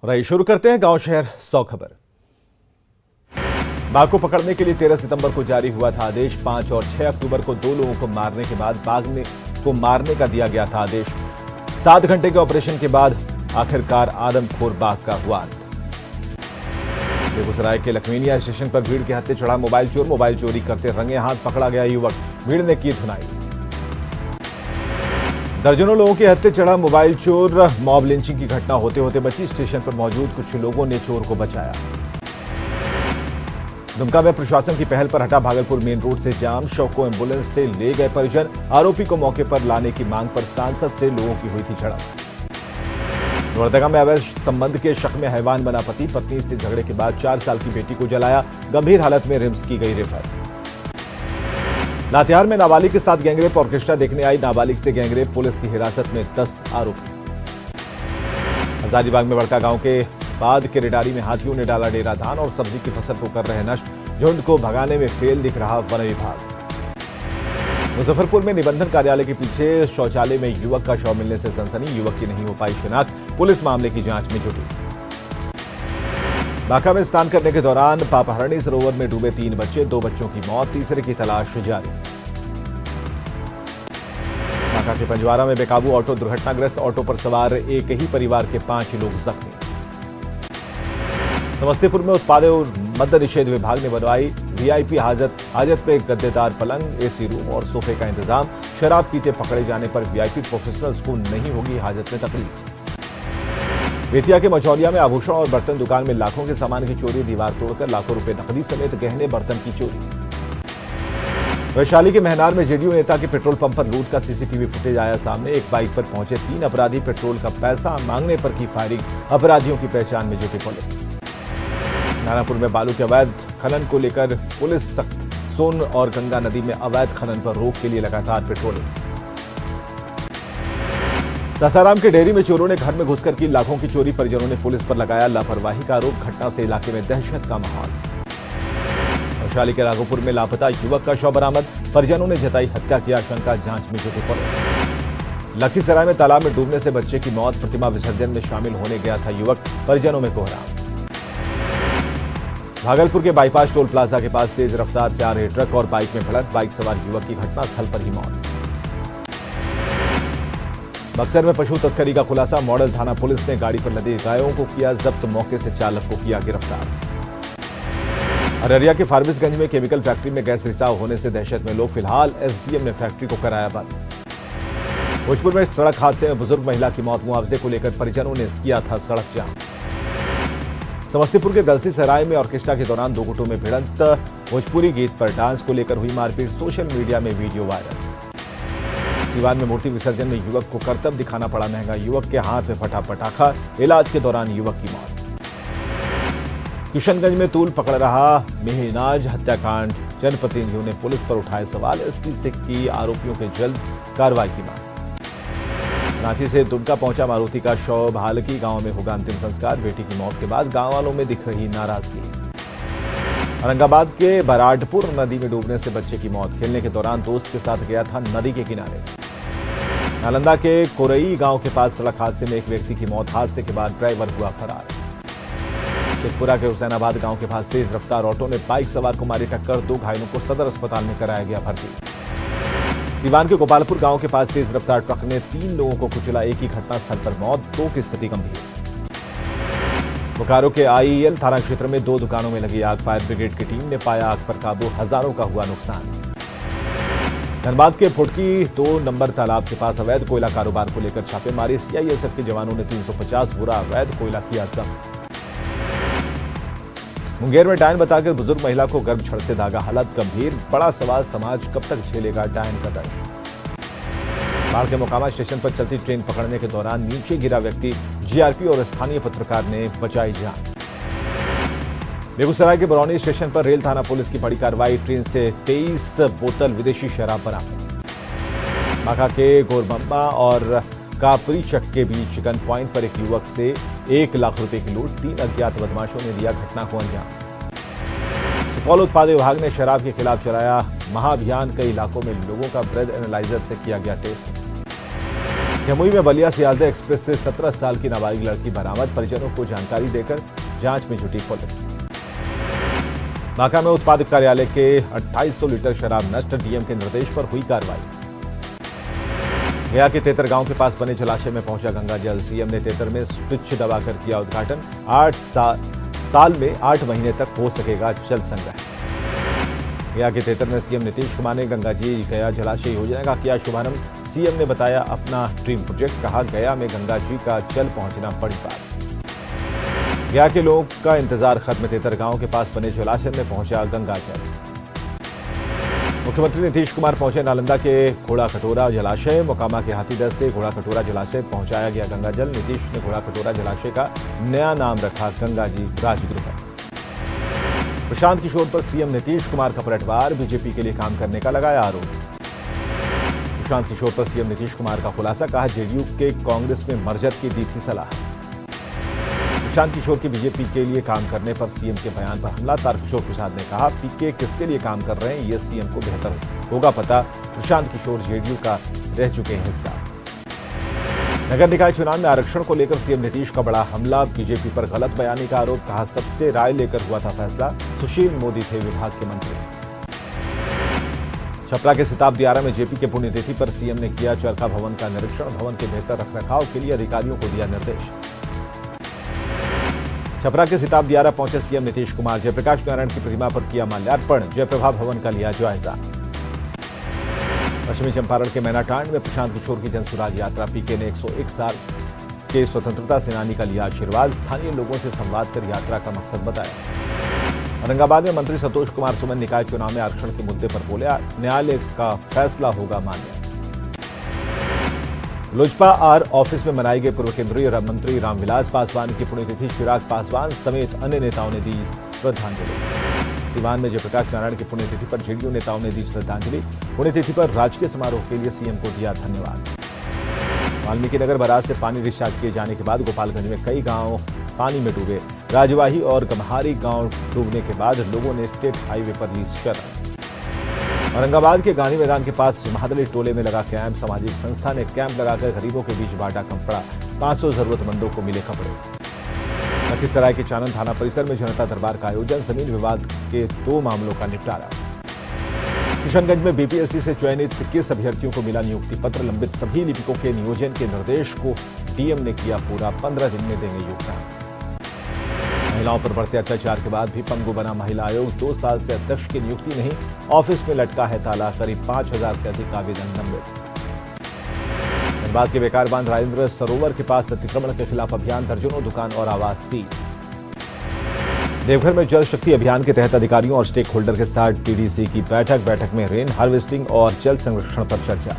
और आइए शुरू करते हैं गांव शहर 100 खबर। बाघ को पकड़ने के लिए 13 सितंबर को जारी हुआ था आदेश। 5 और 6 अक्टूबर को 2 लोगों को मारने के बाद बाघ को मारने का दिया गया था आदेश। 7 घंटे के ऑपरेशन के बाद आखिरकार आदमखोर बाघ का हुआ अंत। बेगूसराय के लखमीनिया स्टेशन पर भीड़ के हत्थे चढ़ा मोबाइल चोरी करते रंगे हाथ पकड़ा गया युवक। भीड़ ने की धुनाई। दर्जनों लोगों के हत्थे चढ़ा मोबाइल चोर। मॉब लिंचिंग की घटना होते होते बची। स्टेशन पर मौजूद कुछ लोगों ने चोर को बचाया। दुमका में प्रशासन की पहल पर हटा भागलपुर मेन रोड से जाम। शव को एम्बुलेंस से ले गए परिजन। आरोपी को मौके पर लाने की मांग पर सांसद से लोगों की हुई थी झड़प। लोहरदगा में अवैध संबंध के शक में हैवान बना पति। पत्नी से झगड़े के बाद 4 साल की बेटी को जलाया। गंभीर हालत में रिम्स की गई रेफर। लातेहार में नाबालिग के साथ गैंगरेप ऑर्केस्ट्रा देखने आई नाबालिग से गैंगरेप। पुलिस की हिरासत में 10 आरोपी। हजारीबाग में बड़का गांव के बाद किरेडारी में हाथियों ने डाला डेरा। धान और सब्जी की फसल को कर रहे नष्ट। झुंड को भगाने में फेल दिख रहा वन विभाग। मुजफ्फरपुर में निबंधन कार्यालय के पीछे शौचालय में युवक का शव मिलने से सनसनी। युवक की नहीं हो पाई शिनाख्त। पुलिस मामले की जांच में जुटी। बांका में स्नान करने के दौरान पापहरणी सरोवर में डूबे 3 बच्चे। 2 बच्चों की मौत, तीसरे की तलाश जारी। बांका के पंजवारा में बेकाबू ऑटो दुर्घटनाग्रस्त। ऑटो पर सवार एक ही परिवार के 5 लोग जख्मी। समस्तीपुर में उत्पाद और मद्य निषेध विभाग ने बनवाई वीआईपी हाजत में गद्देदार पलंग, एसी रूम और सोफे का इंतजाम। शराब पीते पकड़े जाने पर वीआईपी प्रोफेशनल्स को नहीं होगी हाजत में तकलीफ। बेतिया के मचौलिया में आभूषण और बर्तन दुकान में लाखों के सामान की चोरी। दीवार तोड़कर लाखों रुपए नकदी समेत गहने बर्तन की चोरी। वैशाली के महनार में जेडीयू नेता के पेट्रोल पंप पर लूट का सीसीटीवी फुटेज आया सामने। एक बाइक पर पहुंचे 3 अपराधी पेट्रोल का पैसा मांगने पर की फायरिंग। अपराधियों की पहचान में जुटी पुलिस। नारायणपुर में बालू के अवैध खनन को लेकर पुलिस सख्त। सोन और गंगा नदी में अवैध खनन पर रोक के लिए लगातार पेट्रोलिंग। सासाराम के डेयरी में चोरों ने घर में घुसकर की लाखों की चोरी। परिजनों ने पुलिस पर लगाया लापरवाही का आरोप। घटना से इलाके में दहशत का माहौल। वैशाली के राघोपुर में लापता युवक का शव बरामद। परिजनों ने जताई हत्या की आशंका। जांच में जुटी पुलिस। लखीसराय में तालाब में डूबने से बच्चे की मौत। प्रतिमा विसर्जन में शामिल होने गया था युवक। परिजनों में कोहराम। भागलपुर के बाईपास टोल प्लाजा के पास तेज रफ्तार से आ रहे ट्रक और बाइक में भिड़ंत। बाइक सवार युवक की घटनास्थल पर ही मौत। बक्सर में पशु तस्करी का खुलासा। मॉडल थाना पुलिस ने गाड़ी पर लदी गायों को किया जब्त। मौके से चालक को किया गिरफ्तार। अररिया के फारबिसगंज में केमिकल फैक्ट्री में गैस रिसाव होने से दहशत में लोग। फिलहाल एसडीएम ने फैक्ट्री को कराया बंद। भोजपुर में सड़क हादसे में बुजुर्ग महिला की मौत। मुआवजे को लेकर परिजनों ने किया था सड़क जाम। समस्तीपुर के दलसी सराय में ऑर्केस्ट्रा के दौरान 2 गुटों में भिड़ंत। भोजपुरी गीत पर डांस को लेकर हुई मारपीट। सोशल मीडिया में वीडियो वायरल। सीवान में मूर्ति विसर्जन में युवक को करतब दिखाना पड़ा महंगा। युवक के हाथ में फटा पटाखा। इलाज के दौरान युवक की मौत। किशनगंज में तूल पकड़ रहा मेहनाज हत्याकांड। जनप्रतिनिधियों ने पुलिस पर उठाए सवाल। एसपी से की आरोपियों के जल्द कार्रवाई की मांग। रांची से दुमका पहुंचा मारुति का शव। भालकी गांव में होगा अंतिम संस्कार। बेटी की मौत के बाद गांव वालों में दिख रही नाराजगी। औरंगाबाद के बराडपुर नदी में डूबने से बच्चे की मौत। खेलने के दौरान दोस्त के साथ गया था नदी के किनारे। नालंदा के कोरई गांव के पास सड़क हादसे में एक व्यक्ति की मौत। हादसे के बाद ड्राइवर हुआ फरार। शेखपुरा के हुसैनाबाद गांव के पास तेज रफ्तार ऑटो ने बाइक सवार को मारी टक्कर। 2 घायलों को सदर अस्पताल में कराया गया भर्ती। सीवान के गोपालपुर गांव के पास तेज रफ्तार ट्रक ने 3 लोगों को कुचला। एक ही घटनास्थल पर मौत। 2 की स्थिति गंभीर। बोकारो के आईएल थाना क्षेत्र में 2 दुकानों में लगी आग। फायर ब्रिगेड की टीम ने पाया आग पर काबू। हजारों का हुआ नुकसान। धनबाद के फुटकी 2 नंबर तालाब के पास अवैध कोयला कारोबार को लेकर छापेमारी। सीआईएसएफ के जवानों ने 350 बोरा अवैध कोयला किया जब्त। मुंगेर में डायन बताकर बुजुर्ग महिला को गर्भ छड़ से दागा। हालत गंभीर। बड़ा सवाल समाज कब तक झेलेगा डायन का दंश। बाढ़ के मोकामा स्टेशन पर चलती ट्रेन पकड़ने के दौरान नीचे गिरा व्यक्ति। जीआरपी और स्थानीय पत्रकार ने बचाई जान। बेगूसराय के बरौनी स्टेशन पर रेल थाना पुलिस की बड़ी कार्रवाई। ट्रेन से 23 बोतल विदेशी शराब बरामद। बांका के गोरबम्बा और कापरीचक के बीच गन पॉइंट पर एक युवक से 1 लाख रुपए की लूट। 3 अज्ञात बदमाशों ने दिया घटना को अंजाम। सुपौल उत्पाद विभाग ने शराब के खिलाफ चलाया महाअभियान। कई इलाकों में लोगों का ब्रेथ एनालाइजर से किया गया टेस्ट। जमुई में बलिया सियालदह एक्सप्रेस से 17 साल की नाबालिग लड़की बरामद, परिजनों को जानकारी देकर जांच में जुटी पुलिस। बांका में उत्पादक कार्यालय के 2800 लीटर शराब नष्ट, डीएम के निर्देश पर हुई कार्रवाई। गया के तेतर गांव के पास बने जलाशय में पहुंचा गंगा जल, सीएम ने तेतर में स्विच दबाकर किया उद्घाटन। 8 साल में 8 महीने तक हो सकेगा जल संग्रह। गया के तेतर में सीएम नीतीश कुमार ने गंगा जी गया जलाशय योजना का किया शुभारंभ। सीएम ने बताया अपना ड्रीम प्रोजेक्ट, कहा गया में गंगा जी का जल पहुंचना बड़ी बात। गया के लोगों का इंतजार खत्म, तेतर गांव के पास बने जलाशय में पहुंचा गंगा जल। मुख्यमंत्री नीतीश कुमार पहुंचे नालंदा के घोड़ा कटोरा जलाशय, मोकामा के हाथीदह से घोड़ा कटोरा जलाशय पहुंचाया गया गंगा जल। नीतीश ने घोड़ा कटोरा जलाशय का नया नाम रखा गंगा जी राजगृह। प्रशांत किशोर पर सीएम नीतीश कुमार का पलटवार, बीजेपी के लिए काम करने का लगाया आरोप। प्रशांत किशोर पर सीएम नीतीश कुमार का खुलासा, कहा जेडीयू के कांग्रेस में मर्जर की दी थी सलाह। प्रशांत किशोर के बीजेपी के लिए काम करने पर सीएम के बयान पर हमला, तारकिशोर प्रसाद ने कहा पीके किसके लिए काम कर रहे हैं ये सीएम को बेहतर होगा पता, प्रशांत किशोर जेडीयू का रह चुके हैं हिस्सा। नगर निकाय चुनाव में आरक्षण को लेकर सीएम नीतीश का बड़ा हमला, बीजेपी पर गलत बयानी का आरोप, कहा सबसे राय लेकर हुआ था फैसला, सुशील मोदी थे विभाग के मंत्री। छपरा के सिताब दियारा में जेपी के पुण्यतिथि पर सीएम ने किया चरखा भवन का निरीक्षण, भवन के बेहतर रखरखाव के लिए अधिकारियों को दिया निर्देश। छपरा के सिताब दियारा पहुंचे सीएम नीतीश कुमार, जयप्रकाश नारायण की प्रतिमा पर किया माल्यार्पण, जयप्रभा भवन का लिया जायजा। पश्चिमी चंपारण के मैनाटांड में प्रशांत किशोर की जनसुराज यात्रा, पीके ने 101 साल के स्वतंत्रता सेनानी का लिया आशीर्वाद, स्थानीय लोगों से संवाद कर यात्रा का मकसद बताया। औरंगाबाद में मंत्री संतोष कुमार सुमन निकाय चुनाव में आरक्षण के मुद्दे पर बोले, न्यायालय का फैसला होगा मान्य। लोजपा आर ऑफिस में मनाई गई पूर्व केंद्रीय मंत्री रामविलास पासवान की पुण्यतिथि, चिराग पासवान समेत अन्य नेताओं ने दी श्रद्धांजलि। सीवान में जयप्रकाश नारायण की पुण्यतिथि पर जेडीयू नेताओं ने दी श्रद्धांजलि, पुण्यतिथि पर राजकीय समारोह के लिए सीएम को दिया धन्यवाद। वाल्मीकि नगर बराज से पानी डिस्चार्ज किए जाने के बाद गोपालगंज में कई गांव पानी में डूबे, राजवाही और गम्हारी गांव डूबने के बाद लोगों ने स्टेट हाईवे पर ली शरण। औरंगाबाद के गांधी मैदान के पास महादली टोले में लगा कैंप, सामाजिक संस्था ने कैंप लगाकर गरीबों के बीच बांटा कपड़ा, 500 जरूरतमंदों को मिले कपड़े। लखीसराय के चानन थाना परिसर में जनता दरबार का आयोजन, जमीन विवाद के 2 मामलों का निपटारा। किशनगंज में बीपीएससी से चयनित 21 अभ्यर्थियों को मिला नियुक्ति पत्र, लंबित सभी लिपिकों के नियोजन के निर्देश को डीएम ने किया पूरा, 15 दिन में देंगे योगदान। महिलाओं पर बढ़ते अत्याचार के बाद भी पंगु बना महिला आयोग, 2 साल से अध्यक्ष की नियुक्ति नहीं, ऑफिस में लटका है ताला, करीब 5000 से अधिक आवेदन लंबित। धनबाद के बेकार बांध राजेंद्र सरोवर के पास अतिक्रमण के खिलाफ अभियान, दर्जनों दुकान और आवास सील। देवघर में जल शक्ति अभियान के तहत अधिकारियों और स्टेक होल्डर के साथ टीडीसी की बैठक में रेन हार्वेस्टिंग और जल संरक्षण पर चर्चा।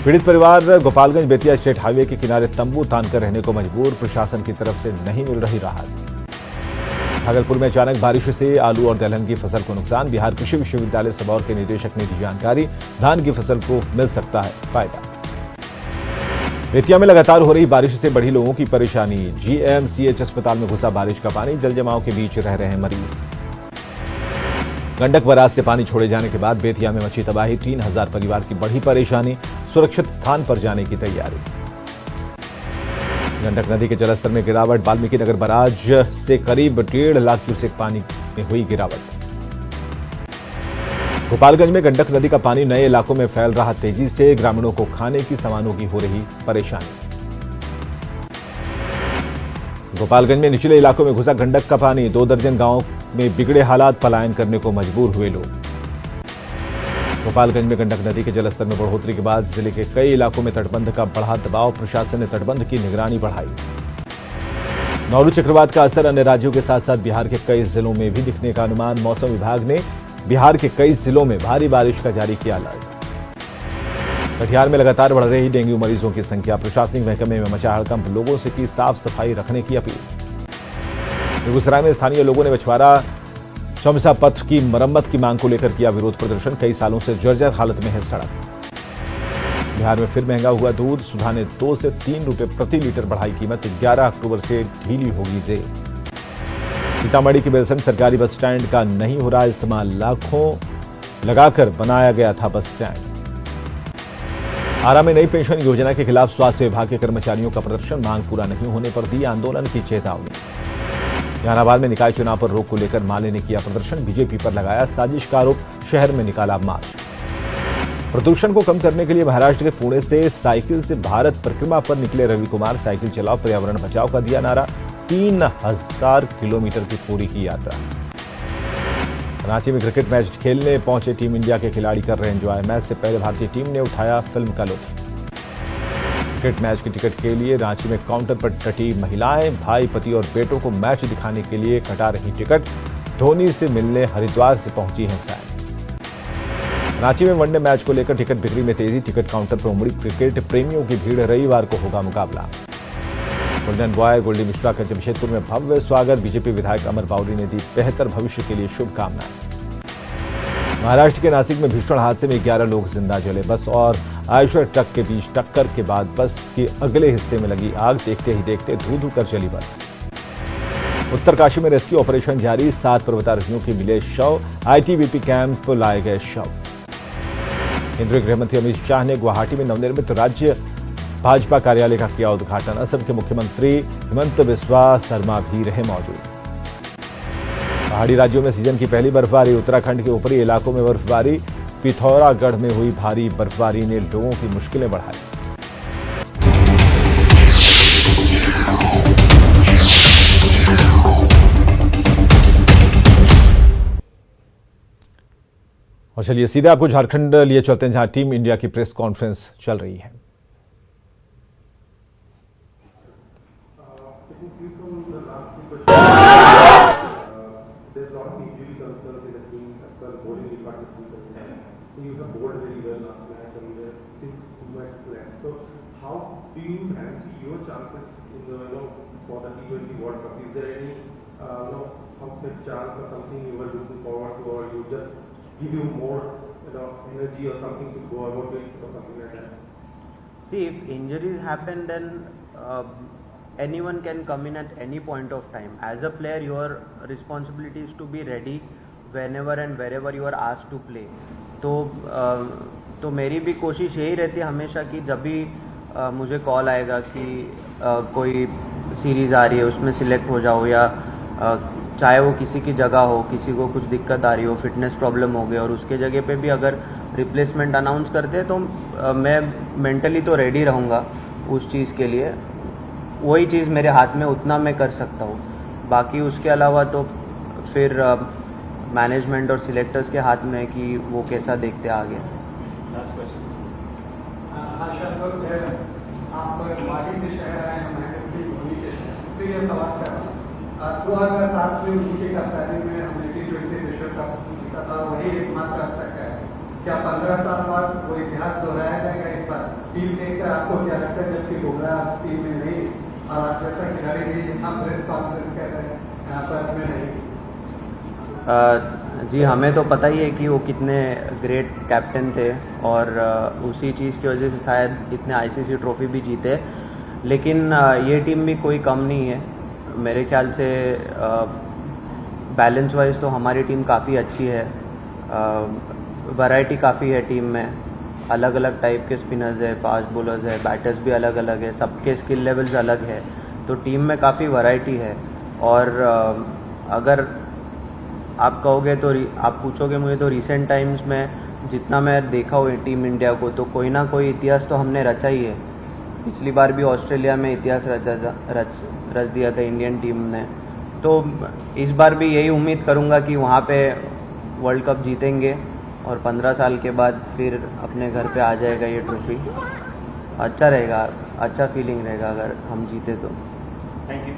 पीड़ित परिवार गोपालगंज बेतिया स्टेट हाईवे के किनारे तंबू तानकर रहने को मजबूर, प्रशासन की तरफ से नहीं मिल रही राहत। भागलपुर में अचानक बारिश से आलू और दलहन की फसल को नुकसान, बिहार कृषि विश्वविद्यालय सबौर के निदेशक ने दी जानकारी, धान की फसल को मिल सकता है फायदा। बेतिया में लगातार हो रही बारिश से बढ़ी लोगों की परेशानी, जीएमसीएच अस्पताल में घुसा बारिश का पानी, जल जमाव के बीच रह रहे हैं मरीज। गंडक बराज से पानी छोड़े जाने के बाद बेतिया में मची तबाही, 3000 परिवार की बढ़ी परेशानी, सुरक्षित स्थान पर जाने की तैयारी। गंडक नदी के जलस्तर में गिरावट, वाल्मीकि नगर बराज से करीब 1.5 लाख क्यूसेक पानी में हुई गिरावट। गोपालगंज में गंडक नदी का पानी नए इलाकों में फैल रहा तेजी से, ग्रामीणों को खाने की सामानों की हो रही परेशानी। गोपालगंज में निचले इलाकों में घुसा गंडक का पानी, 2 दर्जन गांवों में बिगड़े हालात, पलायन करने को मजबूर हुए लोग। गोपालगंज में गंडक नदी के जलस्तर में बढ़ोतरी के बाद जिले के कई इलाकों में तटबंध का बढ़ा दबाव, प्रशासन ने तटबंध की निगरानी बढ़ाई। नौरू चक्रवात का असर अन्य राज्यों के साथ साथ बिहार के कई जिलों में भी दिखने का अनुमान, मौसम विभाग ने बिहार के कई जिलों में भारी बारिश का जारी किया अलर्ट। कटिहार में लगातार बढ़ रही डेंगू मरीजों की संख्या, प्रशासनिक महकमे में मचा हड़कंप, लोगों से की साफ सफाई रखने की अपील। बेगूसराय में स्थानीय लोगों ने बछवाड़ा शमसा पथ की मरम्मत की मांग को लेकर किया विरोध प्रदर्शन, कई सालों से जर्जर हालत में है सड़क। बिहार में फिर महंगा हुआ दूध, सुधा ने 2 से 3 रुपए प्रति लीटर बढ़ाई कीमत, 11 अक्टूबर से ढीली होगी जेल। सीतामढ़ी के बेलसंड सरकारी बस स्टैंड का नहीं हो रहा इस्तेमाल, लाखों लगाकर बनाया गया था बस स्टैंड। आरा में नई पेंशन योजना के खिलाफ स्वास्थ्य विभाग के कर्मचारियों का प्रदर्शन, मांग पूरा नहीं होने पर दी आंदोलन की चेतावनी। जहानाबाद में निकाय चुनाव पर रोक को लेकर माले ने किया प्रदर्शन, बीजेपी पर लगाया साजिश का आरोप, शहर में निकाला मार्च। प्रदूषण को कम करने के लिए महाराष्ट्र के पुणे से साइकिल से भारत परिक्रमा पर निकले रवि कुमार, साइकिल चलाओ पर्यावरण बचाओ का दिया नारा, 3000 किलोमीटर की पूरी की यात्रा। रांची में क्रिकेट मैच खेलने पहुंचे टीम इंडिया के खिलाड़ी कर रहे एंजॉय, मैच से पहले भारतीय टीम ने उठाया फिल्म का लुत्फ। क्रिकेट मैच की टिकट के लिए रांची में काउंटर पर डटी महिलाएं, भाई पति और बेटों को मैच दिखाने के लिए कटा रही टिकट, धोनी से मिलने हरिद्वार से पहुंची हैं फैन। रांची में वनडे मैच को लेकर टिकट बिक्री में तेजी, टिकट काउंटर पर उमड़ी क्रिकेट प्रेमियों की भीड़, रविवार को होगा मुकाबला। गोल्डन बॉय गोल्डी मिश्रा का जमशेदपुर में भव्य स्वागत, बीजेपी विधायक अमर बावरी ने दी बेहतर भविष्य के लिए शुभकामनाएं। महाराष्ट्र के नासिक में भीषण हादसे में 11 लोग जिंदा जले, बस और आयशर ट्रक के बीच टक्कर के बाद बस के अगले हिस्से में लगी आग, देखते ही देखते धू कर चली बस। उत्तरकाशी में रेस्क्यू ऑपरेशन जारी, 7 पर्वतारोहियों के मिले शव, आईटीबीपी कैंप लाए गए शव। केंद्रीय गृहमंत्री अमित शाह ने गुवाहाटी में नवनिर्मित राज्य भाजपा कार्यालय का किया उद्घाटन, असम के मुख्यमंत्री हिमंत बिस्वा शर्मा भी रहे मौजूद। पहाड़ी राज्यों में सीजन की पहली बर्फबारी, उत्तराखंड के ऊपरी इलाकों में बर्फबारी, पिथौरागढ़ में हुई भारी बर्फबारी ने लोगों की मुश्किलें बढ़ाई। और चलिए सीधे आपको झारखंड लिए चलते हैं, जहां टीम इंडिया की प्रेस कॉन्फ्रेंस चल रही है। chance or something you were looking forward to, or you just give you more energy or something to go about it or something like that? See, if injuries happen, then anyone can come in at any point of time. As a player, your responsibility is to be ready whenever and wherever you are asked to play. तो मेरी भी कोशिश यही रहती है हमेशा कि जब भी मुझे कॉल आएगा कि कोई सीरीज़ आ रही है उसमें सिलेक्ट हो जाओ, या चाहे वो किसी की जगह हो, किसी को कुछ दिक्कत आ रही हो, फिटनेस प्रॉब्लम हो गई और उसके जगह पे भी अगर रिप्लेसमेंट अनाउंस करते हैं तो मैं मेंटली तो रेडी रहूँगा उस चीज़ के लिए। वही चीज़ मेरे हाथ में उतना मैं कर सकता हूँ, बाकी उसके अलावा तो फिर मैनेजमेंट और सिलेक्टर्स के हाथ में है कि वो कैसा देखते आगे। आप माली के शहर आए, महेंद्र सिंह धोनी के शहर, इसलिए यह सवाल कर रहा हूँ। 2007 में उनकी कप्तानी में हमने T20 विश्व कप जीता था, वही एकमात्र अब तक है। क्या 15 साल बाद वो इतिहास दोहराया जाएगा इस बार? टीम देखकर आपको क्या लगता है, जबकि बुमराह टीम में नहीं और आप जैसा खिलाड़ी नहीं, जितना प्रेस कॉन्फ्रेंस कह रहे हैं यहाँ पर में नहीं? जी, हमें तो पता ही है कि वो कितने ग्रेट कैप्टन थे और उसी चीज़ की वजह से शायद इतने आईसीसी ट्रॉफी भी जीते, लेकिन ये टीम भी कोई कम नहीं है। मेरे ख्याल से बैलेंस वाइज तो हमारी टीम काफ़ी अच्छी है, वैरायटी काफ़ी है टीम में, अलग अलग टाइप के स्पिनर्स है, फास्ट बॉलर्स है, बैटर्स भी अलग अलग है, सबके स्किल लेवल्स अलग है, तो टीम में काफ़ी वैरायटी है। और अगर आप कहोगे तो आप पूछोगे मुझे तो रिसेंट टाइम्स में जितना मैं देखा हूँ टीम इंडिया को, तो कोई ना कोई इतिहास तो हमने रचा ही है। पिछली बार भी ऑस्ट्रेलिया में इतिहास रच दिया था इंडियन टीम ने, तो इस बार भी यही उम्मीद करूँगा कि वहाँ पे वर्ल्ड कप जीतेंगे और 15 साल के बाद फिर अपने घर पे आ जाएगा ये ट्रॉफी। अच्छा रहेगा, अच्छा फीलिंग रहेगा अगर हम जीते तो। Thank you.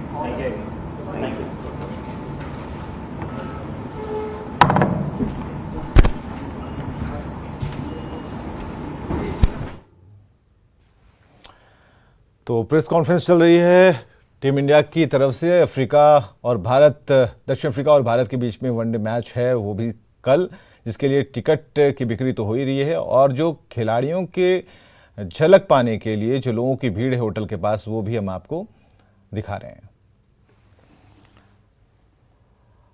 तो प्रेस कॉन्फ्रेंस चल रही है टीम इंडिया की तरफ से। दक्षिण अफ्रीका और भारत के बीच में वनडे मैच है, वो भी कल, जिसके लिए टिकट की बिक्री तो हो ही रही है और जो खिलाड़ियों के झलक पाने के लिए जो लोगों की भीड़ है होटल के पास, वो भी हम आपको दिखा रहे हैं।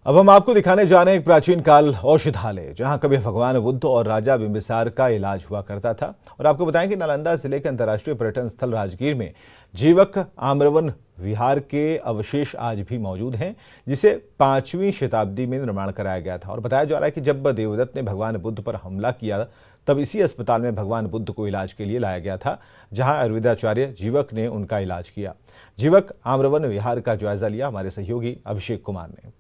अब हम आपको दिखाने जा रहे हैं एक प्राचीन काल औषधालय, जहां कभी भगवान बुद्ध और राजा बिंबिसार का इलाज हुआ करता था। और आपको बताएं कि नालंदा जिले के अंतर्राष्ट्रीय पर्यटन स्थल राजगीर में जीवक आम्रवन विहार के अवशेष आज भी मौजूद हैं, जिसे 5वीं शताब्दी में निर्माण कराया गया था। और बताया जा रहा है कि जब देवदत्त ने भगवान बुद्ध पर हमला किया, तब इसी अस्पताल में भगवान बुद्ध को इलाज के लिए लाया गया था, जहां आयुर्वेदाचार्य जीवक ने उनका इलाज किया। जीवक आम्रवन विहार का जायजा लिया हमारे सहयोगी अभिषेक कुमार ने।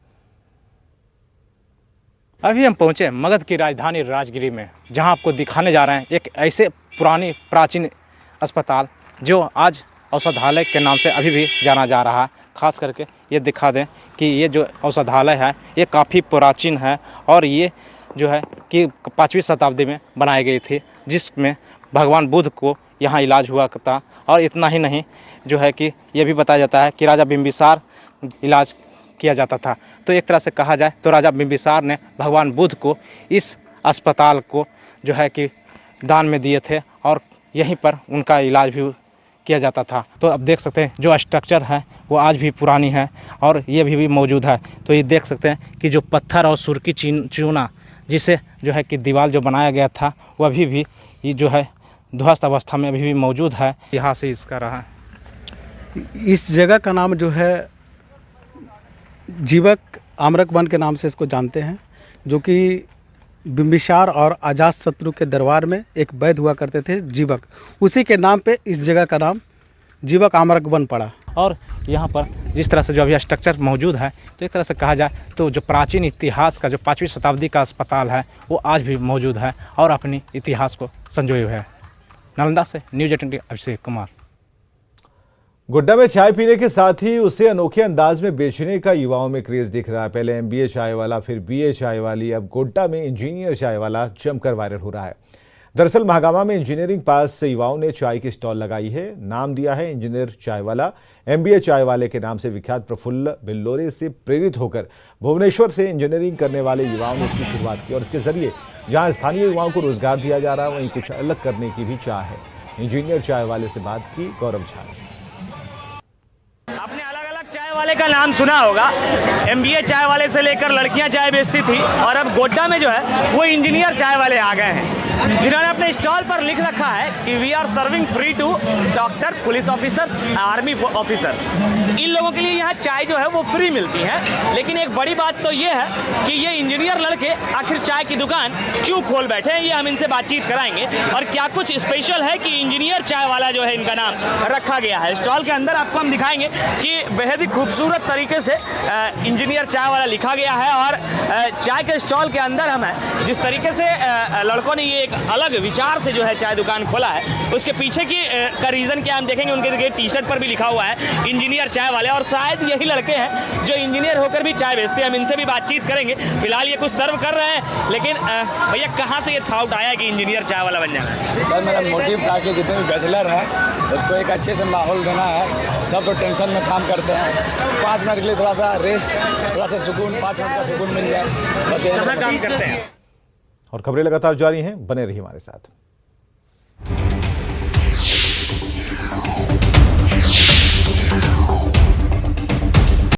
अभी हम पहुंचे मगध की राजधानी राजगिरी में, जहां आपको दिखाने जा रहे हैं एक ऐसे पुरानी प्राचीन अस्पताल जो आज औषधालय के नाम से अभी भी जाना जा रहा है। खास करके ये दिखा दें कि ये जो औषधालय है ये काफ़ी प्राचीन है और ये जो है कि 5वीं शताब्दी में बनाई गई थी, जिसमें भगवान बुद्ध को यहाँ इलाज हुआ था। और इतना ही नहीं, जो है कि ये भी बताया जाता है कि राजा बिंबिसार इलाज किया जाता था। तो एक तरह से कहा जाए तो राजा बिंबिसार ने भगवान बुद्ध को इस अस्पताल को जो है कि दान में दिए थे और यहीं पर उनका इलाज भी किया जाता था। तो अब देख सकते हैं जो स्ट्रक्चर है वो आज भी पुरानी है और ये भी मौजूद है। तो ये देख सकते हैं कि जो पत्थर और सुर्खी चूना जिसे जो है कि दीवार जो बनाया गया था वो अभी भी ये जो है ध्वस्त अवस्था में अभी भी मौजूद है। यहाँ से इसका रहा, इस जगह का नाम जो है जीवक आम्रक वन के नाम से इसको जानते हैं, जो कि बिंबिसार और अजातशत्रु के दरबार में एक वैद्य हुआ करते थे जीवक, उसी के नाम पे इस जगह का नाम जीवक आम्रक वन पड़ा। और यहाँ पर जिस तरह से जो अभी स्ट्रक्चर मौजूद है, तो एक तरह से कहा जाए तो जो प्राचीन इतिहास का जो 5वीं शताब्दी का अस्पताल है वो आज भी मौजूद है और अपनी इतिहास को संजोए हुए है। नालंदा से न्यूज़ 18 अभिषेक कुमार। गोड्डा में चाय पीने के साथ ही उसे अनोखे अंदाज में बेचने का युवाओं में क्रेज दिख रहा है। पहले MBA चाय वाला, फिर BA चाय वाली, अब गोड्डा में इंजीनियर चाय वाला जमकर वायरल हो रहा है। दरअसल महागामा में इंजीनियरिंग पास से युवाओं ने चाय की स्टॉल लगाई है। नाम दिया है इंजीनियर चाय वाला। MBA चाय वाले के नाम से विख्यात प्रफुल्ल बिल्लोरे से प्रेरित होकर भुवनेश्वर से इंजीनियरिंग करने वाले युवाओं ने इसकी शुरुआत की और इसके जरिए जहां स्थानीय युवाओं को रोजगार दिया जा रहा है, वहीं कुछ अलग करने की भी चाह है। इंजीनियर चाय वाले से बात की गौरव झा ने। आपने अलग अलग चाय वाले का नाम सुना होगा। MBA चाय वाले से लेकर लड़कियां चाय बेचती थी और अब गोड्डा में जो है वो इंजीनियर चाय वाले आ गए हैं, जिन्होंने अपने स्टॉल पर लिख रखा है कि we are serving free to doctor, police officers, army officers. इन लोगों के लिए यहाँ चाय जो है वो फ्री मिलती है। लेकिन एक बड़ी बात तो ये है कि ये इंजीनियर लड़के आखिर चाय की दुकान क्यों खोल बैठे हैं, ये हम इनसे बातचीत कराएंगे। और क्या कुछ स्पेशल है कि इंजीनियर चाय वाला जो है इनका नाम रखा गया है। स्टॉल के अंदर आपको हम दिखाएंगे कि बेहद ही खूबसूरत तरीके से इंजीनियर चाय वाला लिखा गया है। और चाय के स्टॉल के अंदर हम है जिस तरीके से लड़कों ने ये एक अलग विचार से जो है चाय दुकान खोला है, उसके पीछे की का रीज़न क्या हम देखेंगे। उनके टी-शर्ट पर भी लिखा हुआ है इंजीनियर चाय वाले, और शायद यही लड़के हैं जो इंजीनियर होकर भी चाय बेचते हैं। हम इनसे भी बातचीत करेंगे। फिलहाल ये कुछ सर्व कर रहे हैं, लेकिन भैया कहाँ से ये थॉट आया कि इंजीनियर चाय वाला बन जाना है? सर मेरा मोटिव था कि जितने भी बैचलर हैं उसको एक अच्छे से माहौल देना है। सब तो टेंशन में काम करते हैं, 5 मिनट के लिए थोड़ा सा रेस्ट, थोड़ा सा सुकून, 5 मिनट का सुकून मिल जाए, बस यही कहाँ काम करते हैं? और खबरें लगातार जारी हैं, बने रहिए हमारे साथ।